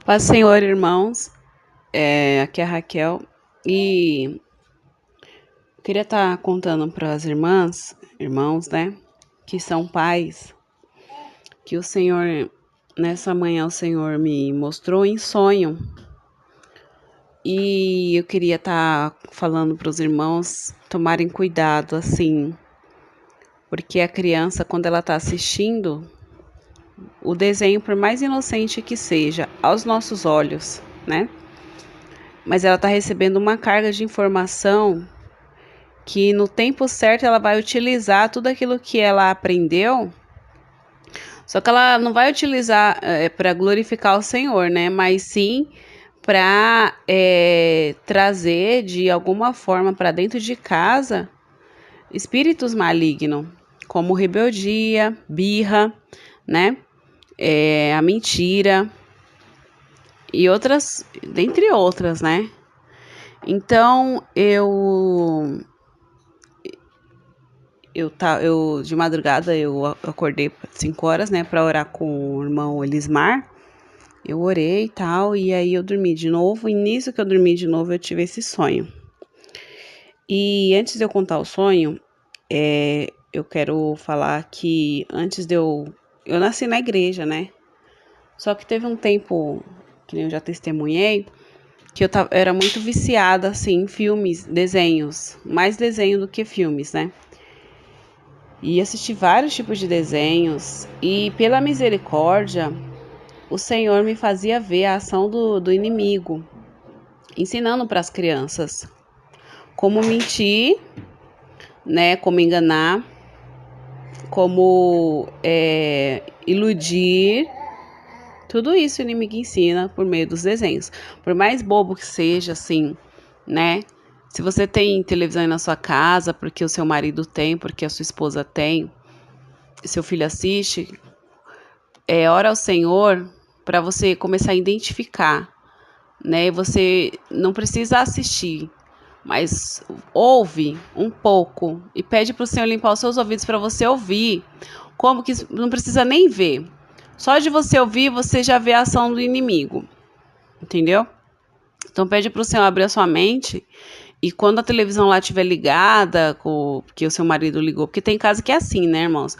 Paz do Senhor, irmãos. Aqui é a Raquel e eu queria estar contando para as irmãos, né, que são pais, que o Senhor, nessa manhã, o Senhor me mostrou em sonho e eu queria estar falando para os irmãos tomarem cuidado, assim, porque a criança, quando ela está assistindo o desenho, por mais inocente que seja, aos nossos olhos, né, mas ela está recebendo uma carga de informação que no tempo certo ela vai utilizar tudo aquilo que ela aprendeu, só que ela não vai utilizar para glorificar o Senhor, né? Mas sim para trazer de alguma forma para dentro de casa espíritos malignos, como rebeldia, birra, né? A mentira e outras, dentre outras, né? Então eu de madrugada eu acordei 5 horas, né, para orar com o irmão Elismar. Eu orei e tal, e aí eu dormi de novo. E nisso que eu dormi de novo, eu tive esse sonho. E antes de eu contar o sonho, eu quero falar que antes de eu nasci na igreja, né? Só que teve um tempo, que nem eu já testemunhei, que eu era muito viciada, assim, em filmes, desenhos. Mais desenho do que filmes, né? E assisti vários tipos de desenhos e pela misericórdia o Senhor me fazia ver a ação do inimigo, ensinando para as crianças como mentir, né, como enganar, como iludir. Tudo isso o inimigo ensina por meio dos desenhos. Por mais bobo que seja, assim, né? Se você tem televisão aí na sua casa, porque o seu marido tem, porque a sua esposa tem, seu filho assiste, ora ao Senhor para você começar a identificar, né? Você não precisa assistir, mas ouve um pouco e pede para o Senhor limpar os seus ouvidos para você ouvir, como que não precisa nem ver. Só de você ouvir, você já vê a ação do inimigo, entendeu? Então pede para o Senhor abrir a sua mente e quando a televisão lá estiver ligada, porque o seu marido ligou, porque tem casa que é assim, né, irmãos?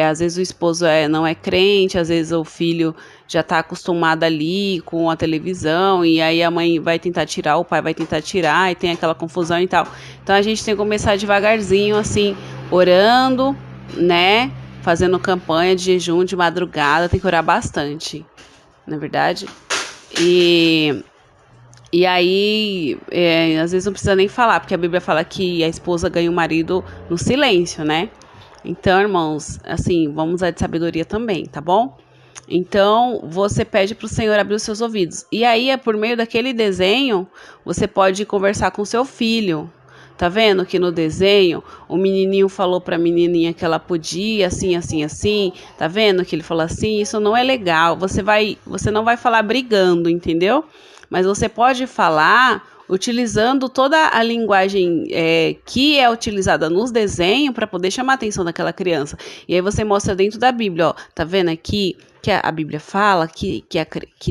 Às vezes o esposo não é crente, às vezes o filho já está acostumado ali com a televisão, e aí a mãe vai tentar tirar, o pai vai tentar tirar, e tem aquela confusão e tal. Então a gente tem que começar devagarzinho, assim, orando, né? Fazendo campanha de jejum de madrugada, tem que orar bastante, não é verdade? E aí, às vezes não precisa nem falar, porque a Bíblia fala que a esposa ganha o marido no silêncio, né? Então, irmãos, assim, vamos usar de sabedoria também, tá bom? Então, você pede para o Senhor abrir os seus ouvidos. E aí, por meio daquele desenho, você pode conversar com seu filho. Tá vendo que no desenho o menininho falou para a menininha que ela podia, assim, assim, assim. Tá vendo que ele falou assim? Isso não é legal. Você não vai falar brigando, entendeu? Mas você pode falar utilizando toda a linguagem que é utilizada nos desenhos para poder chamar a atenção daquela criança. E aí você mostra dentro da Bíblia, ó, tá vendo aqui que a Bíblia fala que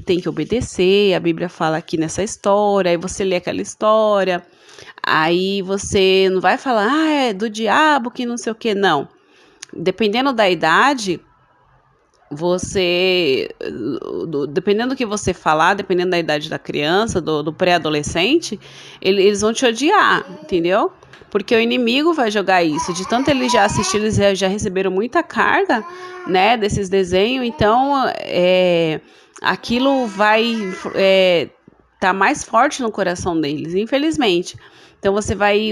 tem que obedecer, a Bíblia fala aqui nessa história, aí você lê aquela história, aí você não vai falar, é do diabo que não sei o que, não. Dependendo da idade, dependendo do que você falar, dependendo da idade da criança, do pré-adolescente, eles vão te odiar, entendeu? Porque o inimigo vai jogar isso. De tanto eles já assistiram, eles já receberam muita carga, né, desses desenhos. Então, aquilo vai tá mais forte no coração deles, infelizmente. Então, você vai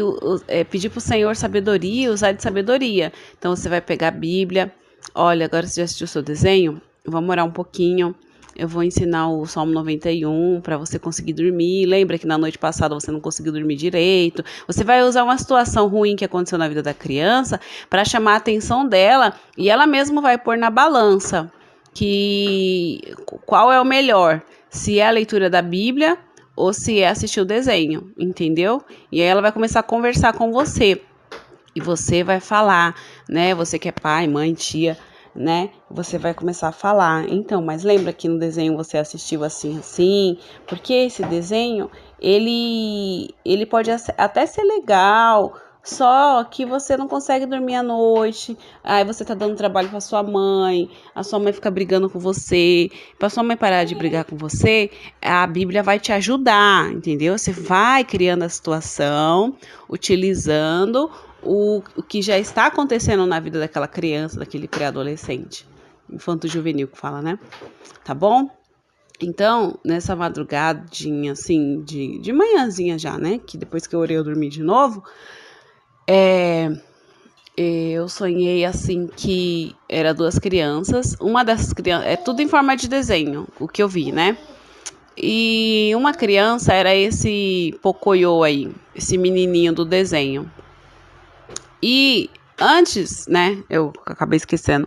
pedir para o Senhor sabedoria, usar de sabedoria. Então, você vai pegar a Bíblia. Olha, agora você já assistiu o seu desenho? Vamos orar um pouquinho. Eu vou ensinar o Salmo 91 para você conseguir dormir. Lembra que na noite passada você não conseguiu dormir direito? Você vai usar uma situação ruim que aconteceu na vida da criança para chamar a atenção dela e ela mesma vai pôr na balança qual é o melhor, se é a leitura da Bíblia ou se é assistir o desenho, entendeu? E aí ela vai começar a conversar com você. E você vai falar, né? Você que é pai, mãe, tia, né? Você vai começar a falar, então, mas lembra que no desenho você assistiu assim, assim? Porque esse desenho, ele pode até ser legal, só que você não consegue dormir à noite, aí você tá dando trabalho pra sua mãe, a sua mãe fica brigando com você, pra sua mãe parar de brigar com você, a Bíblia vai te ajudar, entendeu? Você vai criando a situação, utilizando o que já está acontecendo na vida daquela criança, daquele pré-adolescente, infanto-juvenil que fala, né? Tá bom? Então, nessa madrugadinha, assim, de manhãzinha já, né? Que depois que eu orei eu dormi de novo, eu sonhei, assim, que era duas crianças. Uma dessas crianças, é tudo em forma de desenho, o que eu vi, né? E uma criança era esse Pocoyo aí, esse menininho do desenho. E antes, né, eu acabei esquecendo,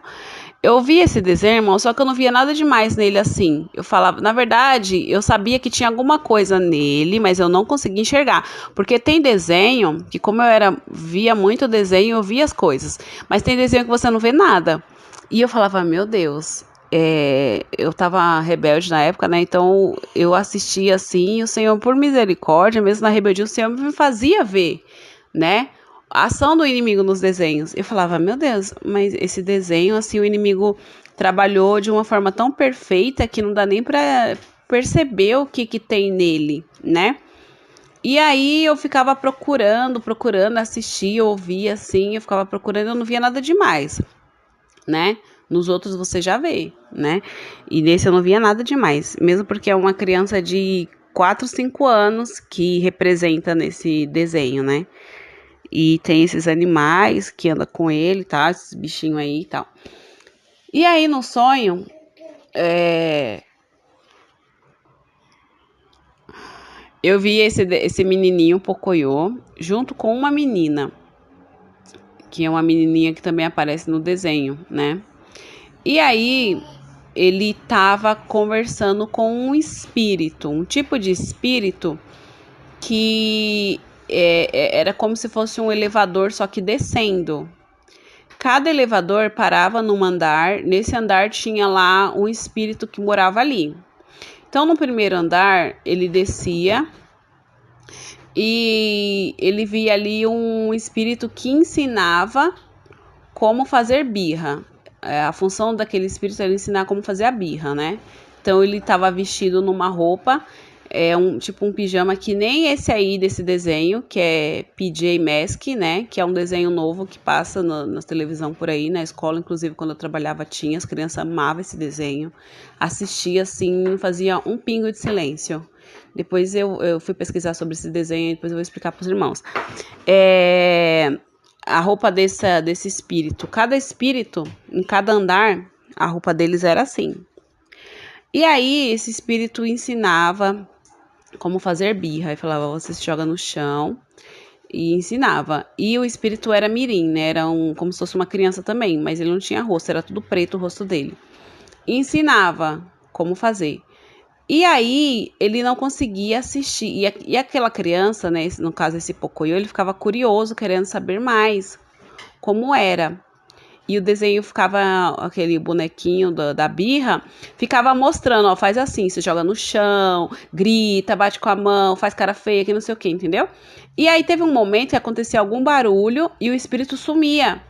eu vi esse desenho, irmão, só que eu não via nada demais nele assim. Eu falava, na verdade, eu sabia que tinha alguma coisa nele, mas eu não conseguia enxergar. Porque tem desenho, que como via muito desenho, eu via as coisas. Mas tem desenho que você não vê nada. E eu falava, meu Deus, eu tava rebelde na época, né? Então eu assistia assim, e o Senhor, por misericórdia, mesmo na rebeldia, o Senhor me fazia ver, né? A ação do inimigo nos desenhos. Eu falava, meu Deus, mas esse desenho, assim, o inimigo trabalhou de uma forma tão perfeita que não dá nem pra perceber o que tem nele, né? E aí eu ficava procurando assistir, ouvir, assim, eu ficava procurando, eu não via nada demais, né? Nos outros você já vê, né? E nesse eu não via nada demais, mesmo porque é uma criança de 4, 5 anos que representa nesse desenho, né? E tem esses animais que andam com ele, tá? Esses bichinhos aí e tal. E aí no sonho, eu vi esse menininho Pocoyo junto com uma menina, que é uma menininha que também aparece no desenho, né? E aí ele tava conversando com um espírito, um tipo de espírito que era como se fosse um elevador, só que descendo. Cada elevador parava num andar, nesse andar tinha lá um espírito que morava ali. Então, no primeiro andar, ele descia e ele via ali um espírito que ensinava como fazer birra. A função daquele espírito era ensinar como fazer a birra, né? Então, ele estava vestido numa roupa, tipo um pijama que nem esse aí desse desenho, que é PJ Mask, né? Que é um desenho novo que passa na televisão por aí, na escola, inclusive quando eu trabalhava tinha, as crianças amavam esse desenho. Assistia assim, não fazia um pingo de silêncio. Depois eu fui pesquisar sobre esse desenho e depois eu vou explicar para os irmãos. A roupa desse espírito, cada espírito, em cada andar, a roupa deles era assim. E aí, esse espírito ensinava como fazer birra. Aí falava, você se joga no chão e ensinava. E o espírito era mirim, né? Era como se fosse uma criança também, mas ele não tinha rosto, era tudo preto o rosto dele. E ensinava como fazer. E aí, ele não conseguia assistir. E aquela criança, né? No caso, esse Pocoyo, ele ficava curioso, querendo saber mais como era. E o desenho ficava, aquele bonequinho da birra, ficava mostrando, ó, faz assim, você joga no chão, grita, bate com a mão, faz cara feia, que não sei o que, entendeu? E aí teve um momento que acontecia algum barulho e o espírito sumia.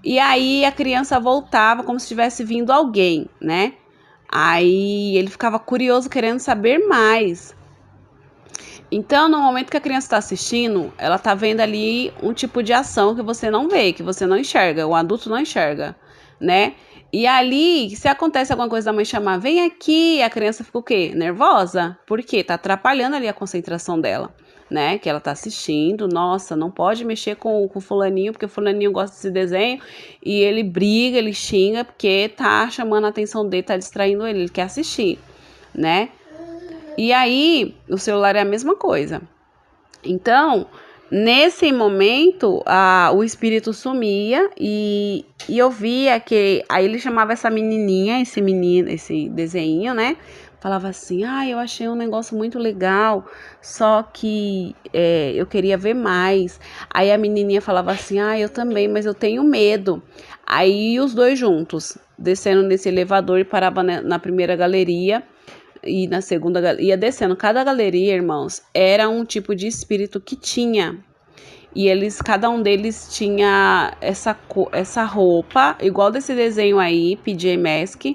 E aí a criança voltava como se tivesse vindo alguém, né? Aí ele ficava curioso, querendo saber mais. Então, no momento que a criança está assistindo, ela está vendo ali um tipo de ação que você não vê, que você não enxerga, o adulto não enxerga, né? E ali, se acontece alguma coisa da mãe chamar, vem aqui, a criança fica o quê? Nervosa? Por quê? Tá atrapalhando ali a concentração dela, né? Que ela tá assistindo, nossa, não pode mexer com fulaninho, porque fulaninho gosta desse desenho, e ele briga, ele xinga, porque tá chamando a atenção dele, tá distraindo ele quer assistir, né? E aí, o celular é a mesma coisa. Então, nesse momento, o espírito sumia e eu via que... Aí ele chamava essa menininha, esse menino, esse desenho, né? Falava assim, eu achei um negócio muito legal, só que eu queria ver mais. Aí a menininha falava assim, eu também, mas eu tenho medo. Aí os dois juntos, descendo nesse elevador e parava na primeira galeria e na segunda, ia descendo. Cada galeria, irmãos, era um tipo de espírito que tinha. E cada um deles tinha essa roupa, igual desse desenho aí, PJ Mask,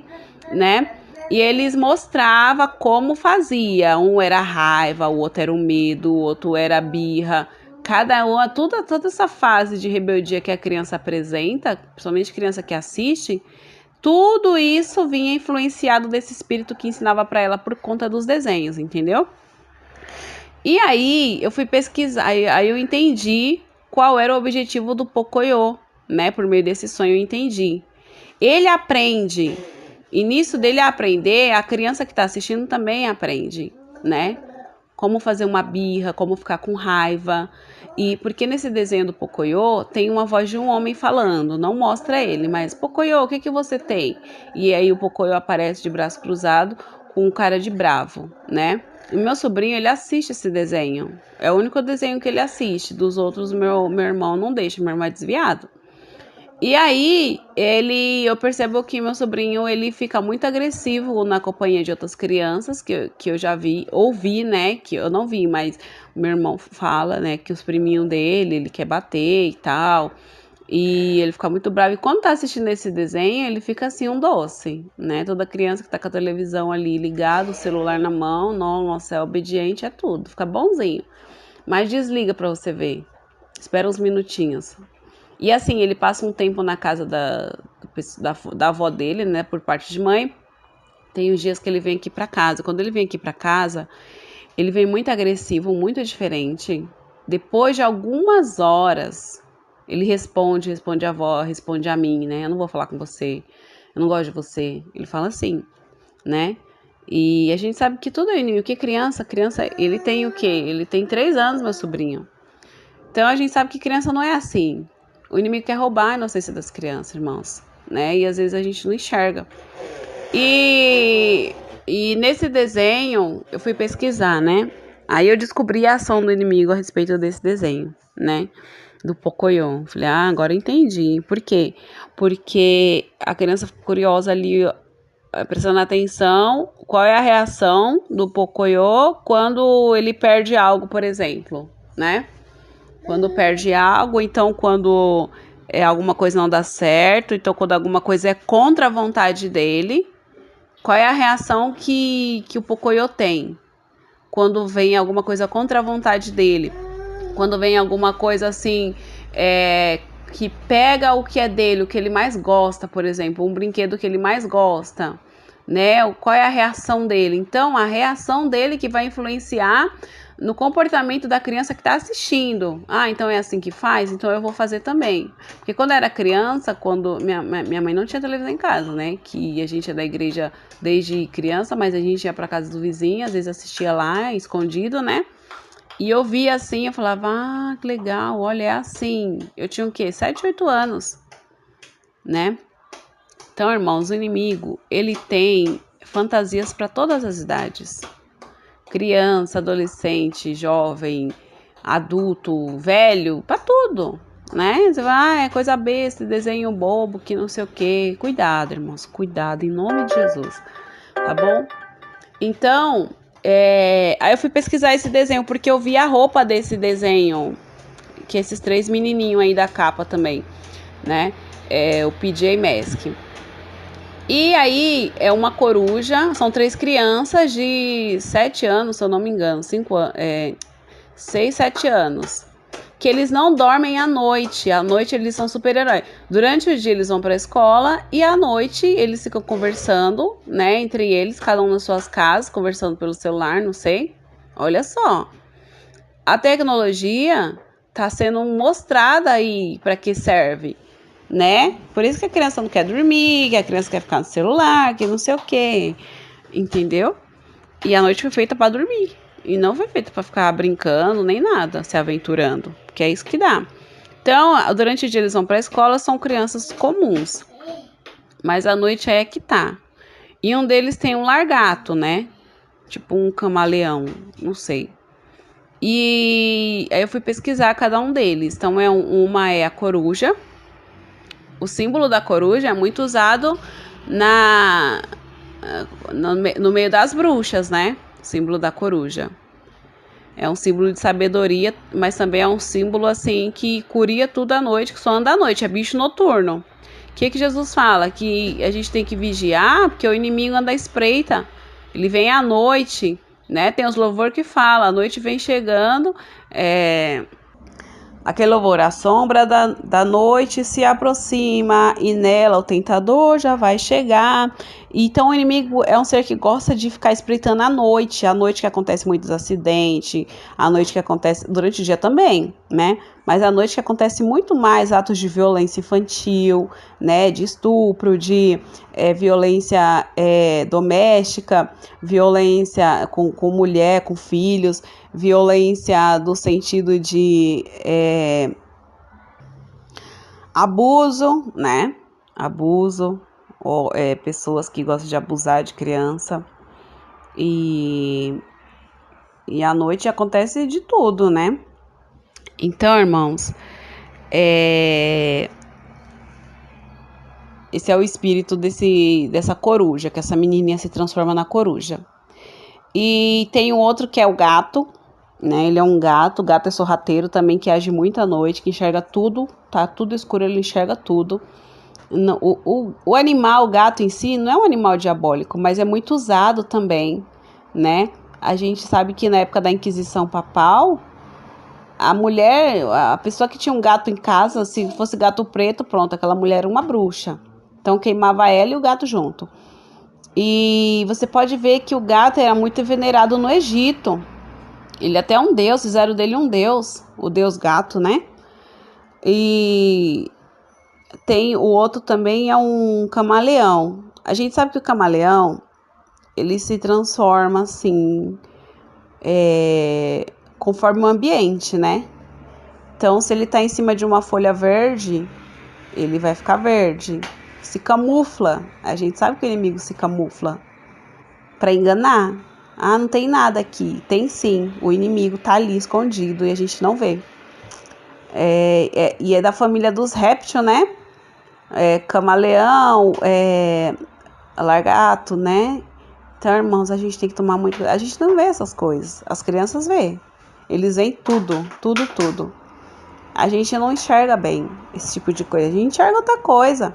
né? E eles mostravam como fazia. Um era raiva, o outro era o medo, o outro era birra. Cada uma, toda essa fase de rebeldia que a criança apresenta, principalmente criança que assiste, tudo isso vinha influenciado desse espírito que ensinava para ela por conta dos desenhos, entendeu? E aí eu fui pesquisar, aí eu entendi qual era o objetivo do Pocoyo, né? Por meio desse sonho eu entendi. Ele aprende, e nisso dele aprender, a criança que está assistindo também aprende, né? Como fazer uma birra, como ficar com raiva. E porque nesse desenho do Pocoyo tem uma voz de um homem falando, não mostra ele, mas Pocoyo, o que você tem? E aí o Pocoyo aparece de braço cruzado com cara de bravo, né? O meu sobrinho, ele assiste esse desenho. É o único desenho que ele assiste. Dos outros, meu irmão não deixa, meu irmão é desviado. E aí, eu percebo que meu sobrinho, ele fica muito agressivo na companhia de outras crianças, que eu já ouvi, né, que eu não vi, mas meu irmão fala, né, que os priminhos dele, ele quer bater e tal, e ele fica muito bravo, e quando tá assistindo esse desenho, ele fica assim, um doce, né, toda criança que tá com a televisão ali ligada, o celular na mão, nossa, é obediente, é tudo, fica bonzinho, mas desliga pra você ver, espera uns minutinhos. E assim, ele passa um tempo na casa da avó dele, né, por parte de mãe. Tem os dias que ele vem aqui pra casa. Quando ele vem aqui pra casa, ele vem muito agressivo, muito diferente. Depois de algumas horas, ele responde a avó, responde a mim, né? Eu não vou falar com você, eu não gosto de você. Ele fala assim, né? E a gente sabe que tudo é inimigo. Que criança, ele tem o quê? Ele tem 3 anos, meu sobrinho. Então a gente sabe que criança não é assim. O inimigo quer roubar a inocência das crianças, irmãos, né? E às vezes a gente não enxerga. E nesse desenho, eu fui pesquisar, né? Aí eu descobri a ação do inimigo a respeito desse desenho, né? Do Pocoyo. Falei, agora eu entendi. Por quê? Porque a criança ficou curiosa ali, prestando atenção, qual é a reação do Pocoyo quando ele perde algo, por exemplo, né? Quando perde algo, então quando alguma coisa não dá certo, então quando alguma coisa é contra a vontade dele, qual é a reação que o Pocoyo tem? Quando vem alguma coisa contra a vontade dele, quando vem alguma coisa assim, que pega o que é dele, o que ele mais gosta, por exemplo, um brinquedo que ele mais gosta, né? Qual é a reação dele? Então, a reação dele que vai influenciar no comportamento da criança que está assistindo. Então é assim que faz? Então eu vou fazer também. Porque quando eu era criança, quando minha mãe não tinha televisão em casa, né? Que a gente é da igreja desde criança, mas a gente ia para casa do vizinho, às vezes assistia lá, escondido, né? E eu via assim, eu falava, que legal, olha, é assim. Eu tinha o quê? 7, 8 anos, né? Então, irmãos, o inimigo, ele tem fantasias para todas as idades. Criança, adolescente, jovem, adulto, velho, para tudo, né? Você vai, é coisa besta, desenho bobo, que não sei o quê. Cuidado, irmãos, cuidado, em nome de Jesus, tá bom? Então, aí eu fui pesquisar esse desenho, porque eu vi a roupa desse desenho, que esses 3 menininhos aí da capa também, né? O PJ Mask. E aí, é uma coruja, são 3 crianças de 7 anos, se eu não me engano, 6, 7 anos, que eles não dormem à noite eles são super-heróis. Durante o dia eles vão para a escola e à noite eles ficam conversando, né, entre eles, cada um nas suas casas, conversando pelo celular, não sei. Olha só, a tecnologia tá sendo mostrada aí para que serve, né? Por isso que a criança não quer dormir, que a criança quer ficar no celular, que não sei o quê, entendeu? E a noite foi feita para dormir, e não foi feita para ficar brincando, nem nada, se aventurando, porque é isso que dá. Então, durante o dia eles vão para a escola, são crianças comuns, mas à noite é que tá. E um deles tem um largato, né? Tipo um camaleão, não sei. E aí eu fui pesquisar cada um deles. Então, uma é a coruja. O símbolo da coruja é muito usado no meio das bruxas, né? O símbolo da coruja. É um símbolo de sabedoria, mas também é um símbolo assim que curia tudo à noite, que só anda à noite, é bicho noturno. O que Jesus fala? Que a gente tem que vigiar, porque o inimigo anda à espreita. Ele vem à noite, né? Tem os louvores que falam, a noite vem chegando, aquele louvor, a sombra da noite se aproxima e nela o tentador já vai chegar. Então o inimigo é um ser que gosta de ficar espreitando à noite que acontece muitos acidentes, à noite que acontece, durante o dia também, né? Mas à noite que acontece muito mais atos de violência infantil, né? De estupro, de violência doméstica, violência com mulher, com filhos, violência do sentido de abuso, né? Abuso, ou pessoas que gostam de abusar de criança. E à noite acontece de tudo, né? Então, irmãos, esse é o espírito dessa coruja, que essa menininha se transforma na coruja. E tem um outro que é o gato, né? Ele é um gato, o gato é sorrateiro também, que age muito à noite, que enxerga tudo, tá tudo escuro, ele enxerga tudo. O animal, o gato em si, não é um animal diabólico, mas é muito usado também, né? A gente sabe que na época da Inquisição Papal, a pessoa que tinha um gato em casa, se fosse gato preto, pronto, aquela mulher era uma bruxa. Então queimava ela e o gato junto. E você pode ver que o gato era muito venerado no Egito. Ele até é um deus, fizeram dele um deus, o deus gato, né? E tem o outro também é um camaleão. A gente sabe que o camaleão, ele se transforma assim, conforme o ambiente, né? Então, se ele tá em cima de uma folha verde, ele vai ficar verde. Se camufla. A gente sabe que o inimigo se camufla para enganar. Ah, não tem nada aqui. Tem sim. O inimigo tá ali escondido e a gente não vê. E é da família dos répteis, né? Camaleão, lagarto, né? Então, irmãos, a gente tem que tomar muito. A gente não vê essas coisas. As crianças vê. Eles veem tudo, tudo, tudo. A gente não enxerga bem esse tipo de coisa. A gente enxerga outra coisa,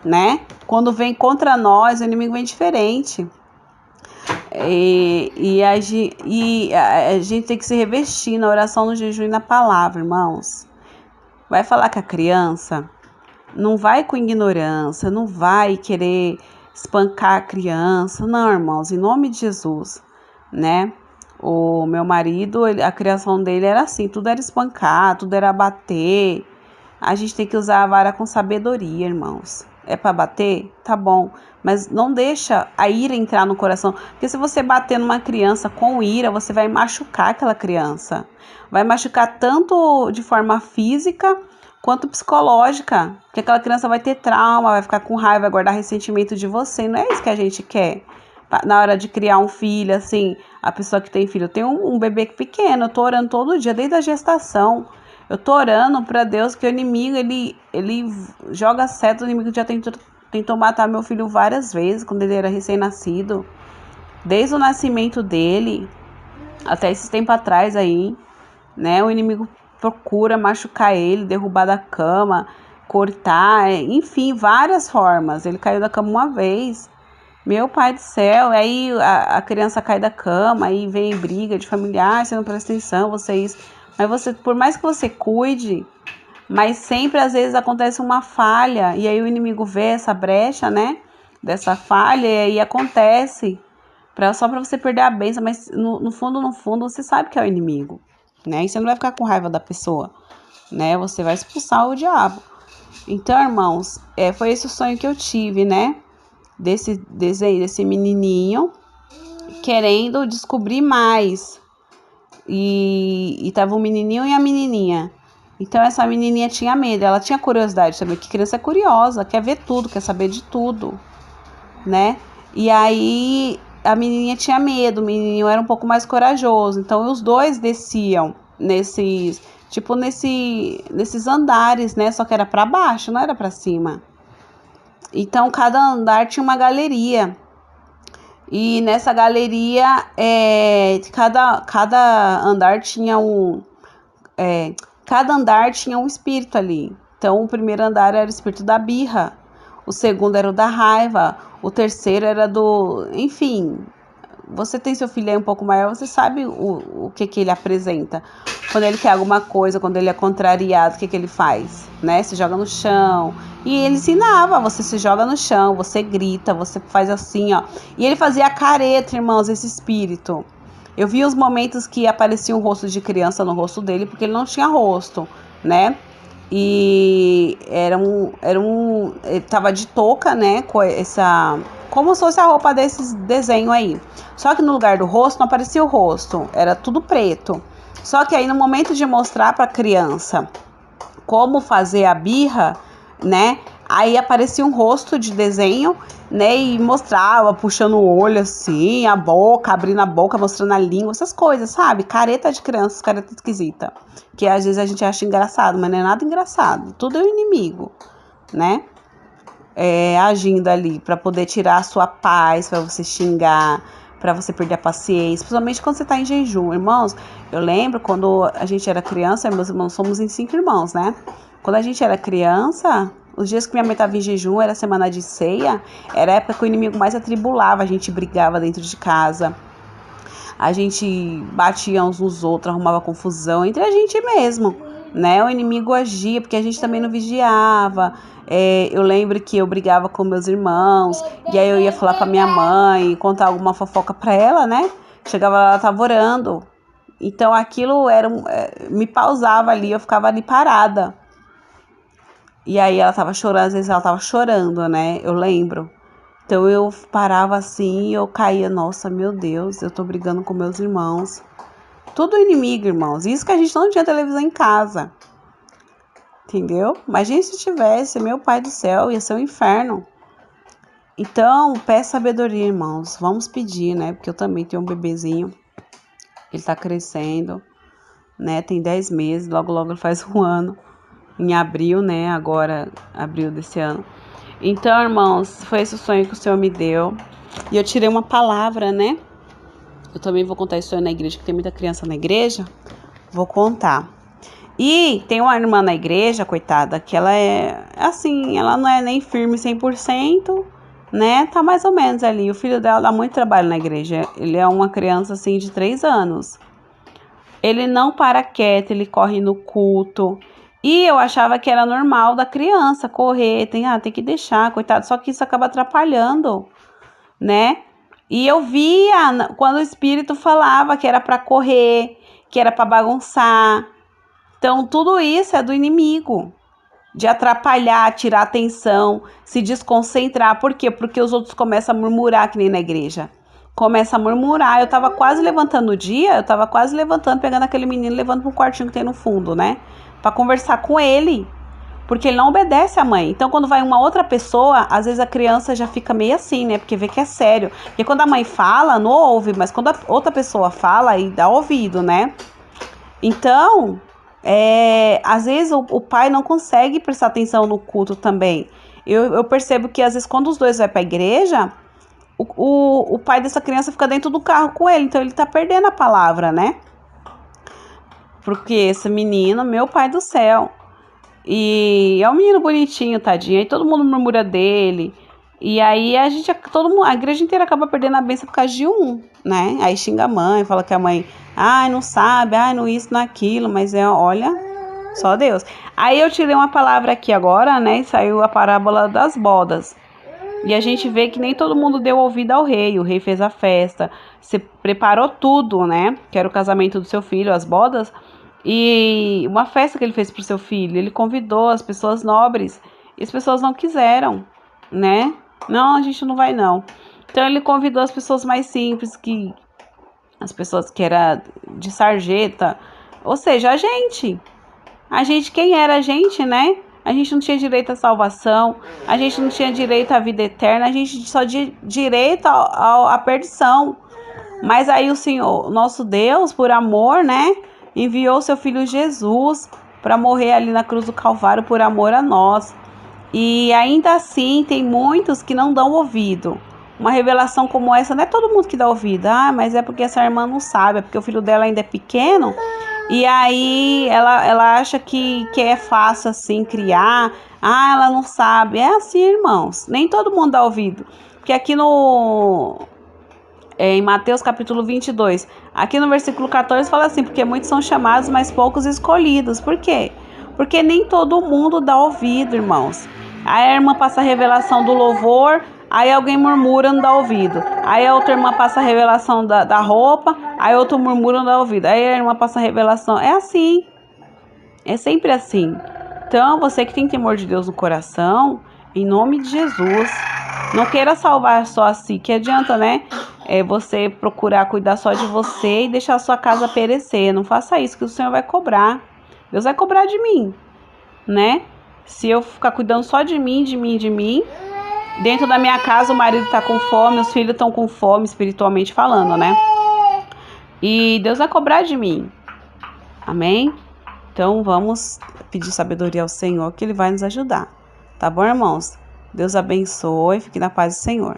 né? Quando vem contra nós, o inimigo vem diferente. E a gente tem que se revestir na oração, no jejum e na palavra, irmãos. Vai falar com a criança, não vai com ignorância, não vai querer espancar a criança. Não, irmãos, em nome de Jesus, né? O meu marido, a criação dele era assim, tudo era espancar, tudo era bater. A gente tem que usar a vara com sabedoria, irmãos. É para bater? Tá bom. Mas não deixa a ira entrar no coração. Porque se você bater numa criança com ira, você vai machucar aquela criança. Vai machucar tanto de forma física quanto psicológica. Porque aquela criança vai ter trauma, vai ficar com raiva, vai guardar ressentimento de você. Não é isso que a gente quer. Na hora de criar um filho, assim, a pessoa que tem filho. Eu tenho um bebê pequeno, eu tô orando todo dia, desde a gestação. Eu tô orando para Deus que o inimigo, ele joga seta. O inimigo já tentou matar meu filho várias vezes, quando ele era recém-nascido. Desde o nascimento dele, até esse tempo atrás aí, né? O inimigo procura machucar ele, derrubar da cama, cortar, enfim, várias formas. Ele caiu da cama uma vez. Meu pai do céu, aí a criança cai da cama, aí vem briga de familiar, você não presta atenção, vocês... Mas você, por mais que você cuide, mas sempre às vezes acontece uma falha, e aí o inimigo vê essa brecha, né, dessa falha, e aí acontece, só para você perder a bênção, mas no fundo, você sabe que é o inimigo, né, e você não vai ficar com raiva da pessoa, né, você vai expulsar o diabo. Então, irmãos, foi esse o sonho que eu tive, né, desse desenho, desse menininho, querendo descobrir mais. E tava um menininho e a menininha. Então essa menininha tinha medo, ela tinha curiosidade também, que criança é curiosa, quer ver tudo, quer saber de tudo, né? E aí a menininha tinha medo, o menininho era um pouco mais corajoso. Então os dois desciam nesses andares, né? Só que era para baixo, não era para cima. Então, cada andar tinha uma galeria. E nessa galeria, cada andar tinha cada andar tinha um espírito ali. Então, o primeiro andar era o espírito da birra, o segundo era o da raiva, o terceiro era do... Enfim, você tem seu filho aí um pouco maior, você sabe o que ele apresenta. Quando ele quer alguma coisa, quando ele é contrariado, o que ele faz? Né? Se joga no chão. E ele ensinava, você se joga no chão, você grita, você faz assim, ó. E ele fazia careta, irmãos, esse espírito. Eu vi os momentos que aparecia um rosto de criança no rosto dele, porque ele não tinha rosto, né? E ele tava de touca, né, com essa, como se fosse a roupa desses desenho aí. Só que no lugar do rosto não aparecia o rosto, era tudo preto. Só que aí no momento de mostrar para a criança como fazer a birra, né, aí aparecia um rosto de desenho, né, e mostrava, puxando o olho assim, a boca, abrindo a boca, mostrando a língua, essas coisas, sabe? Careta de criança, careta esquisita. Que às vezes a gente acha engraçado, mas não é nada engraçado. Tudo é o inimigo, né? Agindo ali para poder tirar a sua paz, para você xingar, para você perder a paciência, principalmente quando você tá em jejum. Irmãos, eu lembro quando a gente era criança, meus irmãos, somos em 5 irmãos, né? Quando a gente era criança, os dias que minha mãe estava em jejum, era semana de ceia, era a época que o inimigo mais atribulava, a gente brigava dentro de casa, a gente batia uns nos outros, arrumava confusão entre a gente mesmo, né? O inimigo agia, porque a gente também não vigiava. Eu lembro que eu brigava com meus irmãos, e aí eu ia falar com a minha mãe, contar alguma fofoca pra ela, né? Chegava lá, ela tava orando. Então aquilo me pausava ali, eu ficava ali parada. E aí ela tava chorando, às vezes ela tava chorando, né? Eu lembro. Então eu parava assim e eu caía, nossa, meu Deus, eu tô brigando com meus irmãos. Tudo inimigo, irmãos. Isso que a gente não tinha televisão em casa. Entendeu? Imagina se tivesse, meu pai do céu, ia ser um inferno. Então, peça sabedoria, irmãos. Vamos pedir, né? Porque eu também tenho um bebezinho. Ele tá crescendo, né? Tem 10 meses, logo logo ele faz um ano. Em abril, né? Agora, abril desse ano. Então, irmãos, foi esse o sonho que o Senhor me deu. E eu tirei uma palavra, né? Eu também vou contar isso na igreja, que tem muita criança na igreja. Vou contar. E tem uma irmã na igreja, coitada, que ela é assim, ela não é nem firme 100%, né? Tá mais ou menos ali. O filho dela dá muito trabalho na igreja. Ele é uma criança assim de 3 anos. Ele não para quieto, ele corre no culto. E eu achava que era normal da criança correr, tem que deixar, coitado. Só que isso acaba atrapalhando, né? E eu via quando o espírito falava que era para correr, que era para bagunçar. Então, tudo isso é do inimigo, de atrapalhar, tirar atenção, se desconcentrar. Por quê? Porque os outros começam a murmurar, que nem na igreja. Começa a murmurar. Eu tava quase levantando o dia, pegando aquele menino, levando pro quartinho que tem no fundo, né? Pra conversar com ele, porque ele não obedece à mãe. Então, quando vai uma outra pessoa, às vezes a criança já fica meio assim, né? Porque vê que é sério. Porque quando a mãe fala, não ouve, mas quando a outra pessoa fala, aí dá ouvido, né? Então, às vezes o pai não consegue prestar atenção no culto também. Eu percebo que às vezes quando os dois vão pra igreja, o pai dessa criança fica dentro do carro com ele, então ele tá perdendo a palavra, né? Porque esse menino, meu pai do céu, e é um menino bonitinho, tadinho, aí todo mundo murmura dele, e aí a igreja inteira acaba perdendo a bênção por causa de um, né? Aí xinga a mãe, fala que a mãe, não sabe, não isso, não aquilo, mas olha, só Deus. Aí eu tirei uma palavra aqui agora, né, e saiu a parábola das bodas. E a gente vê que nem todo mundo deu ouvido ao rei. O rei fez a festa, se preparou tudo, né? Que era o casamento do seu filho, as bodas. E uma festa que ele fez pro seu filho. Ele convidou as pessoas nobres. E as pessoas não quiseram, né? Não, a gente não vai não. Então ele convidou as pessoas mais simples, as pessoas que era de sarjeta. Ou seja, a gente, quem era a gente, né? A gente não tinha direito à salvação, a gente não tinha direito à vida eterna, a gente só tinha direito à perdição. Mas aí o Senhor, nosso Deus, por amor, né, enviou seu Filho Jesus para morrer ali na cruz do Calvário por amor a nós. E ainda assim tem muitos que não dão ouvido. Uma revelação como essa, não é todo mundo que dá ouvido. Ah, mas é porque essa irmã não sabe, é porque o filho dela ainda é pequeno. E aí ela acha que é fácil assim criar. Ah, ela não sabe. É assim, irmãos. Nem todo mundo dá ouvido. Porque aqui em Mateus capítulo 22, aqui no versículo 14 fala assim, porque muitos são chamados, mas poucos escolhidos. Por quê? Porque nem todo mundo dá ouvido, irmãos. Aí a irmã passa a revelação do louvor, aí alguém murmura, não dá ouvido. Aí a outra irmã passa a revelação da roupa, aí outro murmura, não dá ouvido. Aí a irmã passa a revelação. É assim, é sempre assim. Então, você que tem temor de Deus no coração, em nome de Jesus, não queira salvar só a si, que adianta, né? Você procurar cuidar só de você e deixar a sua casa perecer. Não faça isso, que o Senhor vai cobrar. Deus vai cobrar de mim, né? Se eu ficar cuidando só de mim, dentro da minha casa o marido tá com fome, os filhos estão com fome, espiritualmente falando, né? E Deus vai cobrar de mim. Amém? Então vamos pedir sabedoria ao Senhor, que Ele vai nos ajudar. Tá bom, irmãos? Deus abençoe, fique na paz do Senhor.